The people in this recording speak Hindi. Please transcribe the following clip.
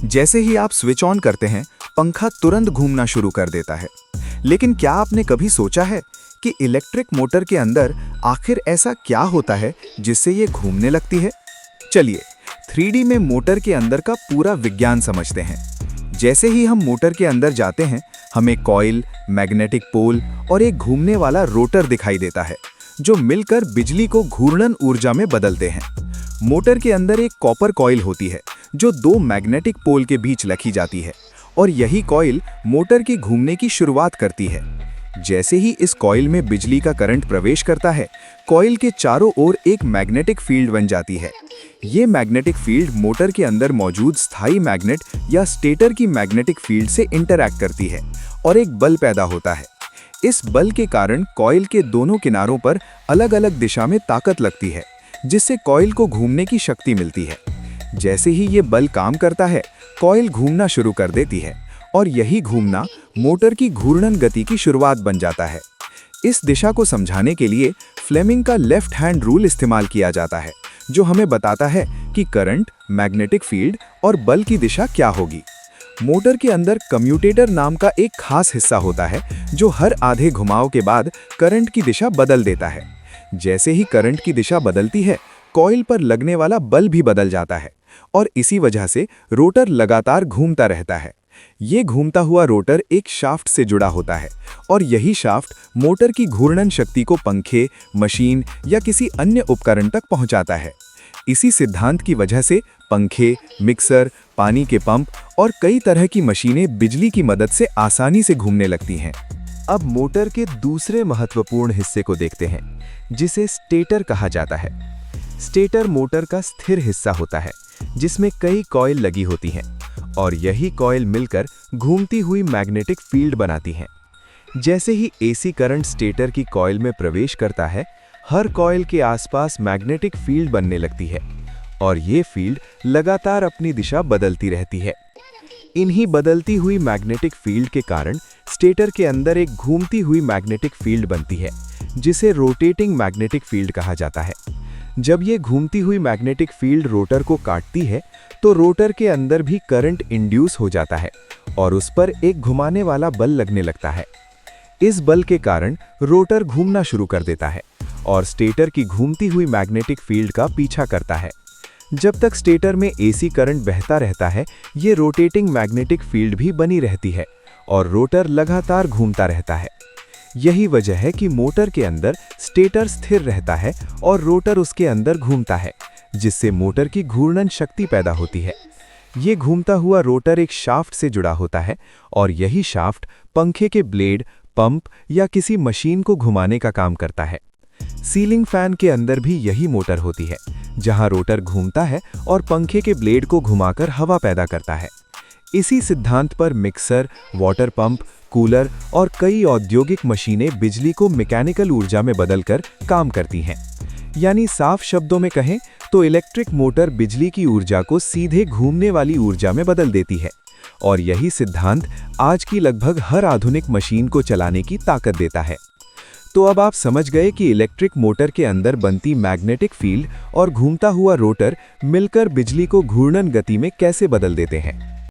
जैसे ही आप स्विच ऑन करते हैं, पंखा तुरंत घूमना शुरू कर देता है। लेकिन क्या आपने कभी सोचा है कि इलेक्ट्रिक मोटर के अंदर आखिर ऐसा क्या होता है जिससे ये घूमने लगती है? चलिए 3D में मोटर के अंदर का पूरा विज्ञान समझते हैं। जैसे ही हम मोटर के अंदर जाते हैं, हमें कॉइल, मैग्नेटिक पोल और एक घूमने वाला रोटर दिखाई देता है, जो मिलकर बिजली को घूर्णन ऊर्जा में बदलते हैं। मोटर के अंदर एक कॉपर कॉइल होती है, जो दो मैग्नेटिक पोल के बीच रखी जाती है, और यही कॉइल मोटर की घूमने की शुरुआत करती है। जैसे ही इस कॉइल में बिजली का करंट प्रवेश करता है, कॉइल के चारों ओर एक मैग्नेटिक फील्ड बन जाती है। ये मैग्नेटिक फील्ड मोटर के अंदर मौजूद स्थायी मैग्नेट या स्टेटर की मैग्नेटिक फील्ड से इंटरैक्ट करती है और एक बल पैदा होता है। इस बल के कारण कॉइल के दोनों किनारों पर अलग-अलग दिशा में ताकत लगती है, जिससे कॉइल को घूमने की शक्ति मिलती है। जैसे ही ये बल काम करता है, कॉइल घूमना शुरू कर देती है और यही घूमना मोटर की घूर्णन गति की शुरुआत बन जाता है। इस दिशा को समझाने के लिए फ्लेमिंग का लेफ्ट हैंड रूल इस्तेमाल किया जाता है, जो हमें बताता है कि करंट, मैग्नेटिक फील्ड और बल की दिशा क्या होगी। मोटर के अंदर कम्यूटेटर नाम का एक खास हिस्सा होता है, जो हर आधे घुमाव के बाद करंट की दिशा बदल देता है। जैसे ही करंट की दिशा बदलती है, कॉइल पर लगने वाला बल भी बदल जाता है और इसी वजह से रोटर लगातार घूमता रहता है। ये घूमता हुआ रोटर एक शाफ्ट से जुड़ा होता है और यही शाफ्ट मोटर की घूर्णन शक्ति को पंखे, मशीन या किसी अन्य उपकरण तक पहुंचाता है। इसी सिद्धांत की वजह से पंखे, मिक्सर, पानी के पंप और कई तरह की मशीनें बिजली की मदद से आसानी से घूमने लगती हैं। अब मोटर के दूसरे महत्वपूर्ण हिस्से को देखते हैं, जिसे स्टेटर कहा जाता है। स्टेटर मोटर का स्थिर हिस्सा होता है, जिसमें कई कॉइल लगी होती हैं और यही कॉइल मिलकर घूमती हुई मैग्नेटिक फील्ड बनाती हैं। जैसे ही एसी करंट स्टेटर की कॉइल में प्रवेश करता है, हर कॉइल के आसपास मैग्नेटिक फील्ड बनने लगती है और ये फील्ड लगातार अपनी दिशा बदलती रहती है। इन्हीं बदलती हुई मैग्नेटिक फील्ड के कारण स्टेटर के अंदर एक घूमती हुई मैग्नेटिक फील्ड बनती है, जिसे रोटेटिंग मैग्नेटिक फील्ड कहा जाता है। जब ये घूमती हुई मैग्नेटिक फील्ड रोटर को काटती है, तो रोटर के अंदर भी करंट इंड्यूस हो जाता है और उस पर एक घुमाने वाला बल लगने लगता है। इस बल के कारण रोटर घूमना शुरू कर देता है और स्टेटर की घूमती हुई मैग्नेटिक फील्ड का पीछा करता है। जब तक स्टेटर में एसी करंट बहता रहता है, ये रोटेटिंग मैग्नेटिक फील्ड भी बनी रहती है और रोटर लगातार घूमता रहता है। यही वजह है कि मोटर के अंदर स्टेटर स्थिर रहता है और रोटर उसके अंदर घूमता है, जिससे मोटर की घूर्णन शक्ति पैदा होती है। ये घूमता हुआ रोटर एक शाफ्ट से जुड़ा होता है और यही शाफ्ट पंखे के ब्लेड, पंप या किसी मशीन को घुमाने का काम करता है। सीलिंग फैन के अंदर भी यही मोटर होती है, जहां रोटर घूमता है और पंखे के ब्लेड को घुमाकर हवा पैदा करता है। इसी सिद्धांत पर मिक्सर, वाटर पंप, कूलर और कई औद्योगिक मशीनें बिजली को मैकेनिकल ऊर्जा में बदलकर काम करती हैं। यानी साफ शब्दों में कहें तो इलेक्ट्रिक मोटर बिजली की ऊर्जा को सीधे घूमने वाली ऊर्जा में बदल देती है और यही सिद्धांत आज की लगभग हर आधुनिक मशीन को चलाने की ताकत देता है। तो अब आप समझ गए कि इलेक्ट्रिक मोटर के अंदर बनती मैग्नेटिक फील्ड और घूमता हुआ रोटर मिलकर बिजली को घूर्णन गति में कैसे बदल देते हैं।